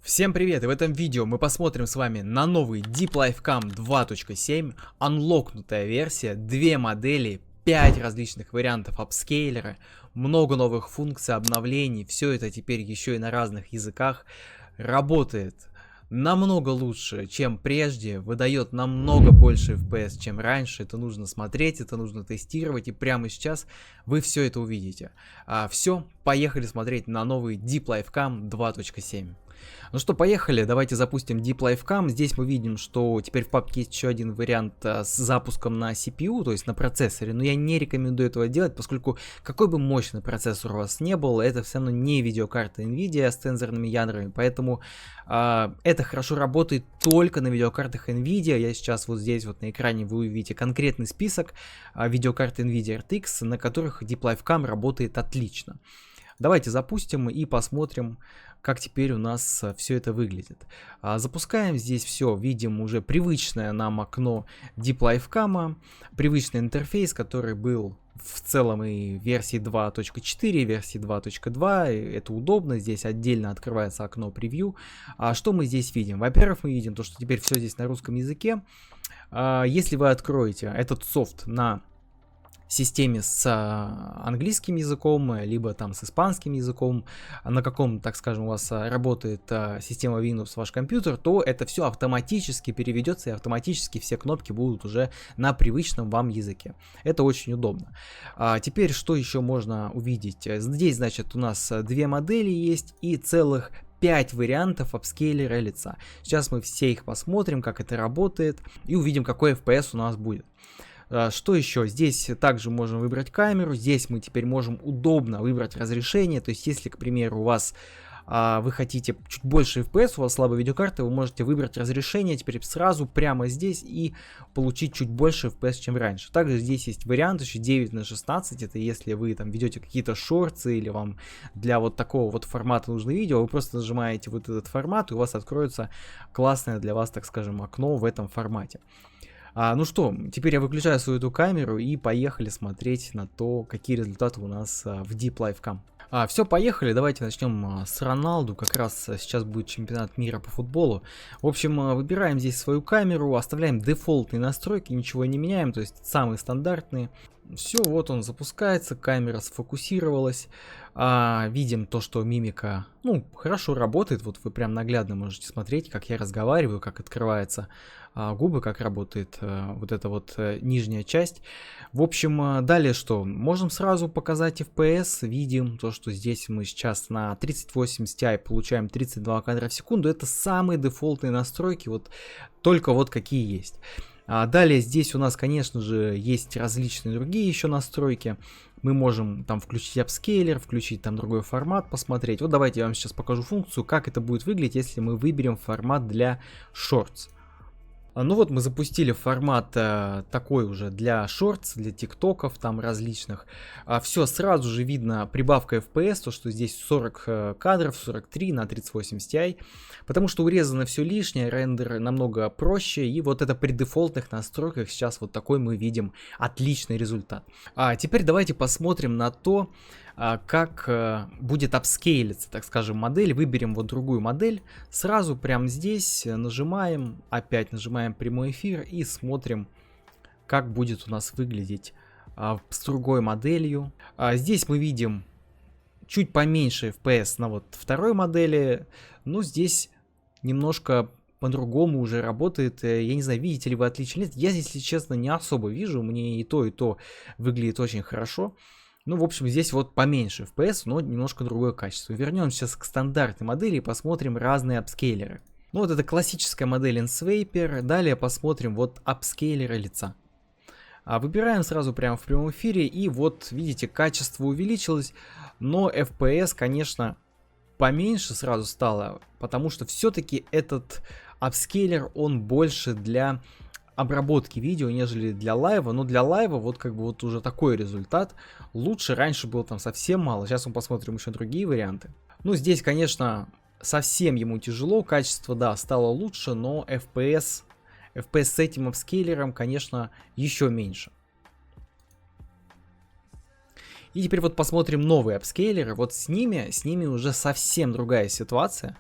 Всем привет! И в этом видео мы посмотрим с вами на новый Deep Life Cam 2.7, анлокнутая версия, две модели, 5 различных вариантов апскейлера, много новых функций, обновлений, все это теперь еще и на разных языках, работает намного лучше, чем прежде, выдает намного больше FPS, чем раньше. Это нужно смотреть, это нужно тестировать, и прямо сейчас вы все это увидите. Все, поехали смотреть на новый Deep Life Cam 2.7. Ну что, поехали, давайте запустим Deep Life Cam. Здесь мы видим, что теперь в папке есть еще один вариант с запуском на CPU, то есть на процессоре, но я не рекомендую этого делать, поскольку какой бы мощный процессор у вас не был, это все равно не видеокарта Nvidia с тензорными ядрами, поэтому это хорошо работает только на видеокартах Nvidia. Я сейчас вот здесь вот на экране вы увидите конкретный список видеокарт Nvidia RTX, на которых Deep Life Cam работает отлично. Давайте запустим и посмотрим, как теперь у нас все это выглядит. Запускаем здесь все, видим уже привычное нам окно Deep Life Cam, привычный интерфейс, который был в целом и версии 2.4, версии 2.2, это удобно, здесь отдельно открывается окно превью. Что мы здесь видим? Во-первых, мы видим то, что теперь все здесь на русском языке. Если вы откроете этот софт на системе с английским языком, либо там с испанским языком, на каком, так скажем, у вас работает система Windows ваш компьютер, то это все автоматически переведется, и автоматически все кнопки будут уже на привычном вам языке. Это очень удобно. Теперь, что еще можно увидеть? Здесь, значит, у нас две модели есть и целых 5 вариантов апскейлера лица. Сейчас мы все их посмотрим, как это работает, и увидим, какой FPS у нас будет. Что еще? Здесь также можем выбрать камеру. Здесь мы теперь можем удобно выбрать разрешение. То есть, если, к примеру, у вас вы хотите чуть больше FPS, у вас слабая видеокарта, вы можете выбрать разрешение теперь сразу прямо здесь и получить чуть больше FPS, чем раньше. Также здесь есть вариант еще 9:16. Это если вы там ведете какие-то шорты или вам для вот такого вот формата нужно видео, вы просто нажимаете вот этот формат, и у вас откроется классное для вас, так скажем, окно в этом формате. Ну что, теперь я выключаю свою эту камеру и поехали смотреть на то, какие результаты у нас в Deep Life Cam. Все, поехали, давайте начнем с Роналду, как раз сейчас будет чемпионат мира по футболу. В общем, выбираем здесь свою камеру, оставляем дефолтные настройки, ничего не меняем, то есть самые стандартные. Все, вот он запускается, камера сфокусировалась. Видим то, что мимика, хорошо работает. Вот вы прям наглядно можете смотреть, как я разговариваю, как открываются губы, как работает вот эта вот нижняя часть. В общем, далее что? Можем сразу показать FPS. Видим то, что здесь мы сейчас на 3080 Ti получаем 32 кадра в секунду. Это самые дефолтные настройки, вот только вот какие есть. Далее здесь у нас, конечно же, есть различные другие еще настройки. Мы можем там включить апскейлер, включить там другой формат, посмотреть. Вот давайте я вам сейчас покажу функцию, как это будет выглядеть, если мы выберем формат для Shorts. Ну вот мы запустили формат такой уже для шортс, для тиктоков там различных. Все сразу же видно прибавка FPS, то что здесь 40 кадров, 43 на 3080 Ti. Потому что урезано все лишнее, рендер намного проще. И вот это при дефолтных настройках сейчас вот такой мы видим отличный результат. Теперь давайте посмотрим на то, как будет апскейлиться, так скажем, модель. Выберем вот другую модель. Сразу прямо здесь нажимаем, опять нажимаем прямой эфир и смотрим, как будет у нас выглядеть с другой моделью. Здесь мы видим чуть поменьше FPS на вот второй модели, но здесь немножко по-другому уже работает. Я не знаю, видите ли вы отличие или нет. Я здесь, если честно, не особо вижу. Мне и то выглядит очень хорошо. В общем, здесь вот поменьше FPS, но немножко другое качество. Вернемся сейчас к стандартной модели и посмотрим разные апскейлеры. Вот это классическая модель Enswaper. Далее посмотрим вот апскейлеры лица. Выбираем сразу прямо в прямом эфире, и вот видите, качество увеличилось, но FPS, конечно, поменьше сразу стало, потому что все-таки этот апскейлер, он больше для обработки видео, нежели для лайва. Но для лайва вот как бы вот уже такой результат. Лучше раньше было там совсем мало. Сейчас мы посмотрим еще другие варианты. Здесь, конечно, совсем ему тяжело. Качество, да, стало лучше, но FPS с этим апскейлером, конечно, еще меньше. И теперь вот посмотрим новые апскейлеры. Вот с ними уже совсем другая ситуация.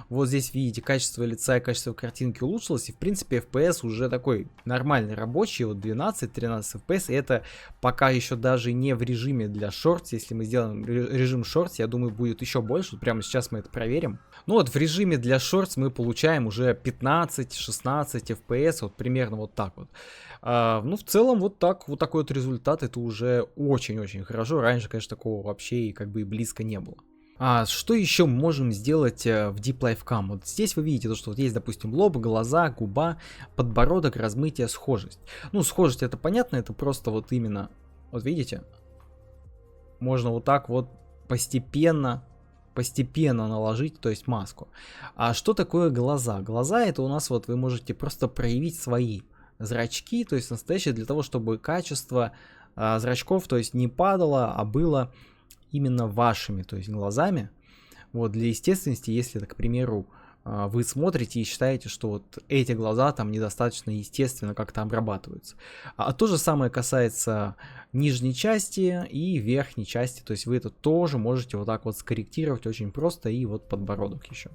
Вот здесь видите, качество лица и качество картинки улучшилось. И в принципе FPS уже такой нормальный рабочий. Вот 12-13 FPS. И это пока еще даже не в режиме для шортс. Если мы сделаем режим шортс, я думаю, будет еще больше. Вот прямо сейчас мы это проверим. Ну вот в режиме для шортс мы получаем уже 15-16 FPS. Вот примерно вот так вот. Ну, в целом, вот такой вот результат, это уже очень-очень хорошо. Раньше, конечно, такого вообще и как бы и близко не было. Что еще мы можем сделать в Deep Life Cam? Вот здесь вы видите, что вот есть, допустим, лоб, глаза, губа, подбородок, размытие, схожесть. Ну, схожесть это понятно, это просто вот именно, вот видите, можно вот так вот постепенно наложить, то есть маску. А что такое глаза? Глаза это у нас вот вы можете просто проявить свои зрачки, то есть настоящие, для того, чтобы качество зрачков, то есть не падало, а было именно вашими, то есть глазами. Вот для естественности, если, к примеру, вы смотрите и считаете, что вот эти глаза там недостаточно естественно как-то обрабатываются. А то же самое касается нижней части и верхней части, то есть вы это тоже можете вот так вот скорректировать очень просто, и вот подбородок еще.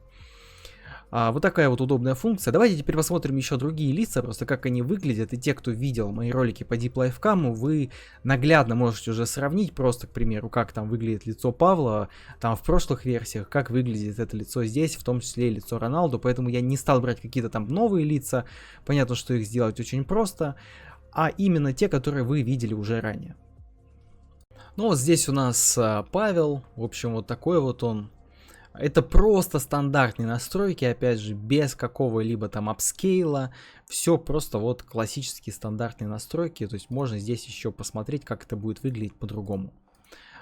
Вот такая вот удобная функция. Давайте теперь посмотрим еще другие лица, просто как они выглядят. И те, кто видел мои ролики по Deep Life Cam, вы наглядно можете уже сравнить просто, к примеру, как там выглядит лицо Павла, там в прошлых версиях, как выглядит это лицо здесь, в том числе и лицо Роналду. Поэтому я не стал брать какие-то там новые лица. Понятно, что их сделать очень просто, а именно те, которые вы видели уже ранее. Ну вот здесь у нас Павел, в общем, вот такой вот он. Это просто стандартные настройки, опять же, без какого-либо там апскейла. Все просто вот классические стандартные настройки. То есть можно здесь еще посмотреть, как это будет выглядеть по-другому.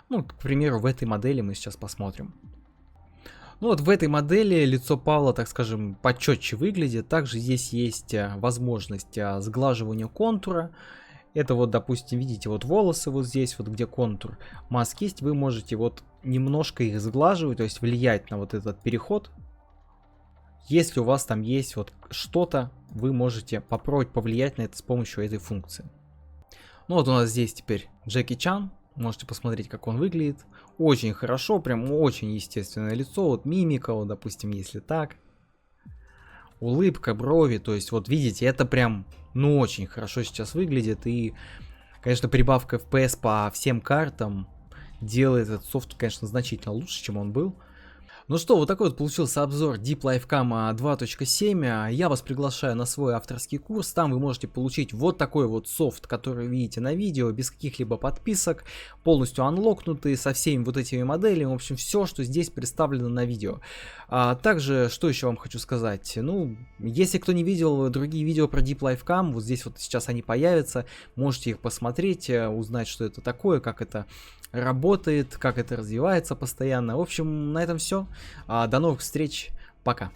Ну, к примеру, в этой модели мы сейчас посмотрим. Ну вот в этой модели лицо Павла, так скажем, почетче выглядит. Также здесь есть возможность сглаживания контура. Это вот, допустим, видите, вот волосы вот здесь, вот где контур маски есть, вы можете вот немножко их сглаживать, то есть влиять на вот этот переход. Если у вас там есть вот что-то, вы можете попробовать повлиять на это с помощью этой функции. Ну вот у нас здесь теперь Джеки Чан, можете посмотреть, как он выглядит. Очень хорошо, прям очень естественное лицо, вот мимика, вот, допустим, если так. Улыбка, брови, то есть вот видите, это прям, ну, очень хорошо сейчас выглядит. И, конечно, прибавка FPS по всем картам делает этот софт, конечно, значительно лучше, чем он был. Ну что, вот такой вот получился обзор Deep Life Cam 2.7. Я вас приглашаю на свой авторский курс. Там вы можете получить вот такой вот софт, который видите на видео, без каких-либо подписок, полностью анлокнутый, со всеми вот этими моделями. В общем, все, что здесь представлено на видео. Также, что еще вам хочу сказать. Ну, если кто не видел другие видео про Deep Life Cam, вот здесь вот сейчас они появятся. Можете их посмотреть, узнать, что это такое, как это работает, как это развивается постоянно. В общем, на этом все. До новых встреч. Пока.